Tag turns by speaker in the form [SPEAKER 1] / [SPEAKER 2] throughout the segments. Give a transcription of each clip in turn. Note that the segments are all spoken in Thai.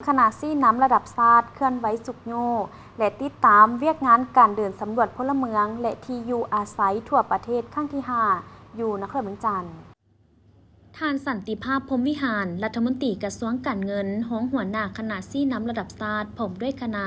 [SPEAKER 1] ขณะซี่น้ำระดับชาติเคลื่อนไหวสุกโยและติดตามเวียกงานการเดินสำรวจพลเมืองและที่อยู่อาศัยทั่วประเทศครั้งที่ 5 อยู่นครเมืองจันทร์ท่านสันติภาพพรหมวิหารรัฐมนตรีกระทรวงการเงินห้องหัวหน้าคณะซี่น้ำระดับชาติผมด้วยคณะ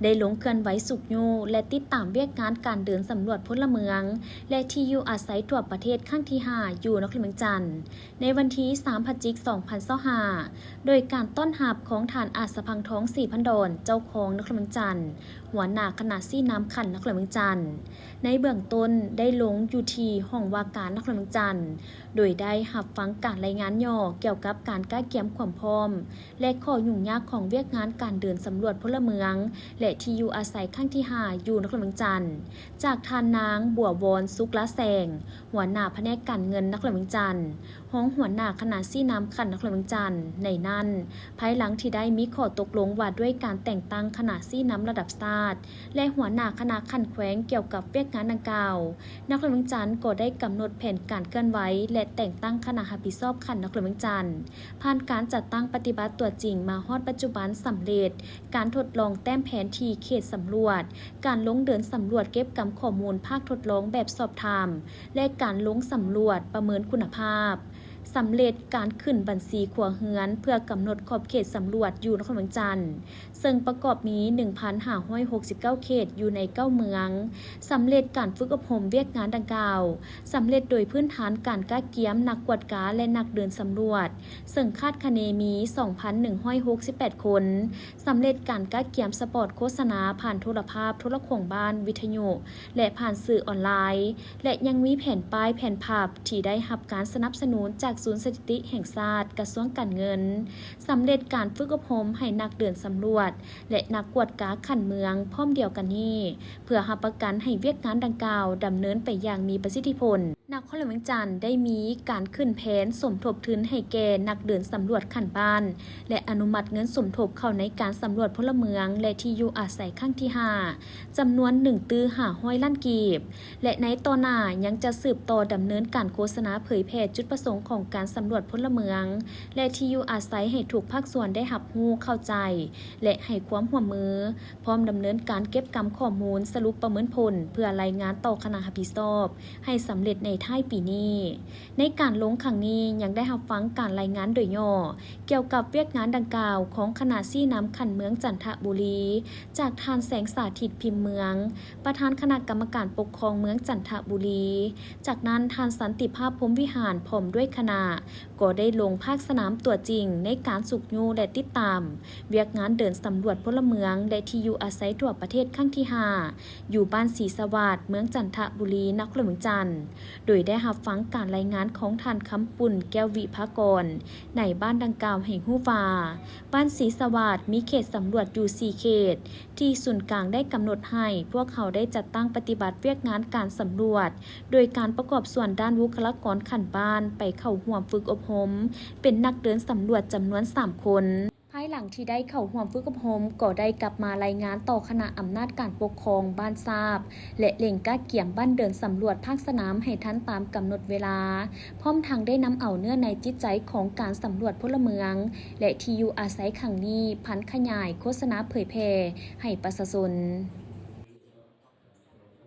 [SPEAKER 1] ได้ลงเคลื่อนไหวสุกโยและติดตามเวียกงานการเดินสำรวจพลเมืองและที่อยู่อาศัยทั่วประเทศครั้งที่ 5 อยู่นครเมืองจันทร์ในวันที่ 3 พฤศจิกายน 2025โดยการต้อนรับของฐานอาสพังท้อง4พันดอนเจ้าของนครเมืองจันทร์หัวหน้าคณะซี่น้ำขันนครเมืองจันทร์ในเบื้องต้นได้ลงอยู่ที่ห้องว่าการนครเมืองจันทร์โดยได้รับฟังการรายงานย่อเกี่ยวกับการก้าเกียมความพร้อมและข้อยุ่งยากของเวียกงานการเดินสำรวจพลเมืองและที่อยู่อาศัยครั้งที่ 5 อยู่นครเมืองจันทร์จากทานนางบัววอนสุกละแสงหัวหน้าแผนกการเงินนครเมืองจันทร์ห้องหัวหน้าคณะซี่น้ำขันนครเมืองจันทร์ในนั้นภายหลังที่ได้มีข้อตกลงว่าด้วยการแต่งตั้งคณะซี่น้ำระดับชาติและหัวหน้าคณะขันแขวงเกี่ยวกับเวียกงานดังกล่าวนครเมืองจันทร์ก็ได้กำหนดแผนการเคลื่อนไหวและแต่งตั้งคณะรับผิดชอบขันนครเมืองจันทร์ผ่านการจัดตั้งปฏิบัติตัวจริงมาฮอดปัจจุบันสำเร็จการทดลองแต้มแผนที่เขตสำรวจการลงเดินสำรวจเก็บกำข้อมูลภาคทดลองแบบสอบถามและการลงสำรวจประเมินคุณภาพสำเร็จการขึ้นบัญชีครัวเรือนเพื่อกำหนดขอบเขตสำรวจอยู่นครเมืองจันทร์ซึ่งประกอบมี 1,569 เขตอยู่ใน9เมืองสำเร็จการฝึกอบรมเวียกงานดังกล่าวสำเร็จโดยพื้นฐานการก้าเกียมนักกวดกาและนักเดินสำรวจซึ่งคาดคะเนมี 2,168 คนสำเร็จการก้าเกียมสปอร์ตโฆษณาผ่านโทรภาพโทรโข่งบ้านวิทยุและผ่านสื่อออนไลน์และยังมีแผ่นป้ายแผ่นภาพที่ได้รับการสนับสนุนจากศูนย์สถิติแห่งชาติกระทรวงการเงินสำเร็จการฝึกอบรมให้นักเดินสำรวจและนักกวดกาขันเมืองพร้อมเดียวกันนี้เพื่อรับประกันให้เวียกงานดังกล่าวดำเนินไปอย่างมีประสิทธิผลนครเมืองจันทร์ได้มีการขึ้นแผนสมทบทุนให้แก่นักเดินสำรวจขันบ้านและอนุมัติเงินสมทบเข้าในการสำรวจพลเมืองและที่อยู่อาศัยครั้งที่ 5จำนวน1ตื้อ500 ล้านกีบและในต่อหน้ายังจะสืบต่อดำเนินการโฆษณาเผยแพร่จุดประสงค์ของการสำรวจพลเมืองและที่อยู่อาศัยให้ถูกภาคส่วนได้รับรู้เข้าใจและให้ความร่วมมือพร้อมดำเนินการเก็บกำข้อมูลสรุปประเมินผลเพื่อรายงานต่อคณะรับผิดชอบให้สำเร็จในท้ายปีนี้ในการลงครั้งนี้ยังได้รับฟังการรายงานโดยย่อเกี่ยวกับเวียกงานดังกล่าวของคณะซี่น้ำขันเมืองจันทบุรีจากทานแสงสาธิตพิมพ์เมืองประธานคณะกรรมการปกครองเมืองจันทบุรีจากนั้นทานสันติภาพพรหมวิหารพร้อมด้วยคณะก็ได้ลงภาคสนามตัวจริงในการสุกยูและติดตามเวียกงานเดินสำรวจพลเมืองและที่อยู่อาศัยทั่วประเทศครั้งที่ 5อยู่บ้านศรีสวัสดิ์เมืองจันทบุรีนครเมืองจันทร์โดยได้รับฟังการรายงานของท่านคำปุ่นแก้ววิภากรในบ้านดังกล่าวแห่งฮู้ว่าบ้านศรีสวัสดิ์มีเขตสำรวจอยู่4เขตที่ศูนย์กลางได้กำหนดให้พวกเขาได้จัดตั้งปฏิบัติเวียกงานการสำรวจโดยการประกอบส่วนด้านบุคลากรขันบ้านไปเข้าร่วมฝึกอบรมเป็นนักเดินสำรวจจำนวน3คนภายหลังที่ได้เข้าร่วมฝึกอบรมก็ได้กลับมารายงานต่อคณะอำนาจการปกครองบ้านทราบและเล่งก้าเกี่ยมบ้านเดินสำรวจภาคสนามให้ทันตามกำหนดเวลาพร้อมทางได้นำเอาเนื้อในจิตใจของการสำรวจพลเมืองและที่อยู่อาศัยขังนี้พันขยายโฆษณาเผยแพร่ให้ประชาชน